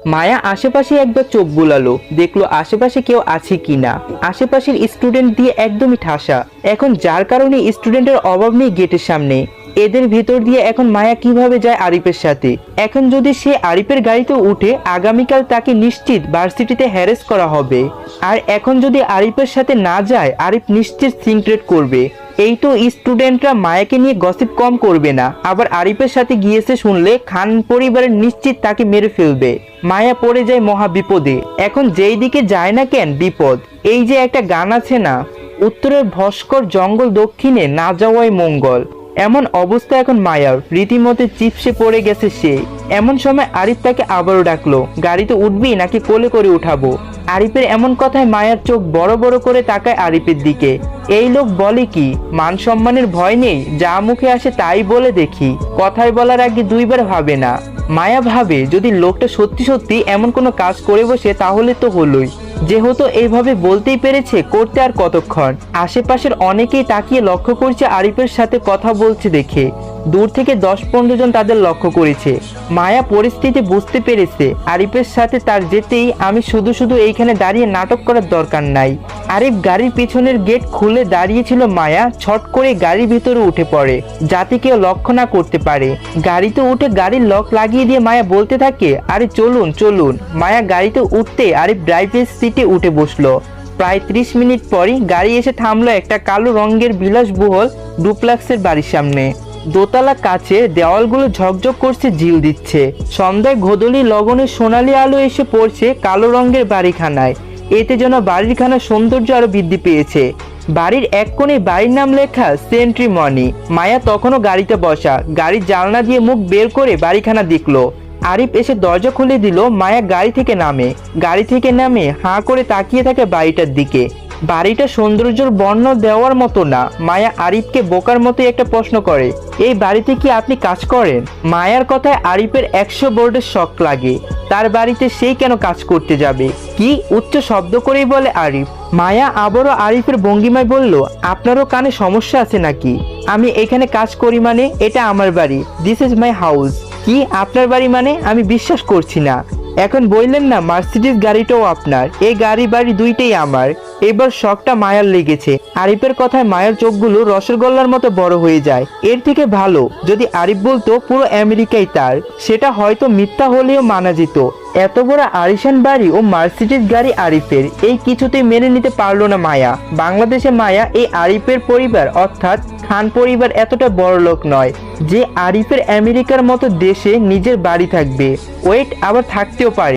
মায়া আশেপাশে একবার চোখ বুলালো, দেখলো আশেপাশে কেউ আছে কিনা। আশেপাশের স্টুডেন্ট দিয়ে একদমই ঠাসা, এখন যার কারণে স্টুডেন্টের অভাব নেই গেটের সামনে। এদের ভিতর দিয়ে এখন মায়া কিভাবে যায় আরিফের সাথে? এখন যদি সে আরিফের গাড়িতে উঠে, আগামীকাল তাকে নিশ্চিত ভার্সিটিতে হ্যারেস করা হবে। আর এখন যদি আরিফের সাথে না যায়, আরিফ নিশ্চিত সিনক্রেট করবে। এই তো স্টুডেন্টরা মায়াকে নিয়ে গসিপ কম করবে না, আবার আরিফের সাথে গিয়েছে শুনলে খান পরিবারের নিশ্চিত তাকে মেরে ফেলবে। মায়া পড়ে যায় মহা বিপদে। এখন যেই দিকে যায় না কেন বিপদ। এই যে একটা গান আছে না, উত্তরের ভস্কর জঙ্গল, দক্ষিণে না যাওয়াই মঙ্গল। এমন অবস্থা এখন মায়ার, রীতিমতো চিপসে পড়ে গেছে সে। এমন সময় আরিফ তাকে আবারও ডাকলো, গাড়িতে উঠবি নাকি কোলে করে উঠাবো? আরিফের এমন কথায় মায়ার চোখ বড় বড় করে তাকায় আরিফের দিকে। এই লোক বলে কি, মান সম্মানের ভয় নেই, যা মুখে আসে তাই বলে দেখি। কথায় বলার আগে দুইবার ভাবে না। মায়া ভাবে যদি লোকটা সত্যি সত্যি এমন কোনো কাজ করে বসে তাহলে তো হলোই। যেহেতু এইভাবে বলতেই পেরেছে, করতে আর কতক্ষণ। আশেপাশের অনেকেই তাকিয়ে লক্ষ্য করছে আরিফের সাথে কথা বলছে দেখে। দূর থেকে 10-15 জন তাদের লক্ষ্য করেছে। মায়া পরিস্থিতি বুঝতে পেরেছে, আরিফের সাথে তার যেতেই আমি শুধু শুধু এইখানে দাঁড়িয়ে নাটক করার দরকার নাই। আরিফ গাড়ির পিছনের গেট খুলে দাঁড়িয়েছিল, মায়া ছট করে গাড়ির ভিতরে উঠে পড়ে যাতে কেউ লক্ষ্য না করতে পারে। গাড়িতে উঠে গাড়ির লক লাগিয়ে দিয়ে মায়া বলতে থাকে, আরে চলুন চলুন। মায়া গাড়িতে উঠতে আরিফ ড্রাইভারের সিটে উঠে বসলো। প্রায় 30 মিনিট পরই গাড়ি এসে থামলো একটা কালো রঙের বিলাসবহুল ডুপ্লেক্সের বাড়ির সামনে। দোতলা কাছে দেওয়ালগুলো ঝকঝক করছে, ঝিল দিচ্ছে। সন্ধ্যায় ঘোদলি লগনের সোনালি আলো এসে পড়ছে কালো রঙের বাড়িখানায়। এতে যেন বাড়িখানার সৌন্দর্য আরো বৃদ্ধি পেয়েছে। বাড়ির এক কোণে বাড়ির নাম লেখা সেন্ট্রি মনি। মায়া তখনও গাড়িতে বসা, গাড়ির জানলা দিয়ে মুখ বের করে বাড়িখানা দেখলো। আরিফ এসে দরজা খুলে দিল। মায়া গাড়ি থেকে নামে হাঁ করে তাকিয়ে থাকে বাড়িটার দিকে। বাড়িটা সৌন্দর্যের বর্ণনা দেওয়ার মতো না। মায়া আরিফকে বোকার মতো একটা প্রশ্ন করে, এই বাড়িতে কি আপনি কাজ করেন? মায়ার কথায় আরিফের 100 বোর্ডের শক লাগে। তার বাড়িতে সেই কেন কাজ করতে যাবে? কি উচ্চ শব্দ করেই বলে আরিফ। মায়া আবারও আরিফের ভঙ্গিমায় বলল, আপনারও কানে সমস্যা আছে নাকি? আমি এখানে কাজ করি মানে? এটা আমার বাড়ি, দিস ইজ মাই হাউস। কি আপনার বাড়ি মানে? আমি বিশ্বাস করছি না। এখন বললেন না মার্সিডিজ গাড়িটাও আপনার, এই গাড়ি বাড়ি দুইটাই আমার। এবার শখটা মায়ার লেগেছে। আরিফের কথায় মায়ের চোখগুলো রসগোল্লার মতো বড় হয়ে যায়। এর থেকে ভালো যদি আরিফ বলতো পুরো আমেরিকাই তার, সেটা হয়তো মিথ্যা হলেও মানা যেত। এত বড় আরিশান বাড়ি ও মার্সিডিজ গাড়ি আরিফের, এই কিছুতেই মেনে নিতে পারলো না মায়া। বাংলাদেশে মায়া এই আরিফের পরিবার অর্থাৎ খান পরিবার এতটা বড় লোক নয় যে আরিফের আমেরিকার মতো দেশে নিজের বাড়ি থাকবে। ওয়েট, আবার থাকতেও পারে।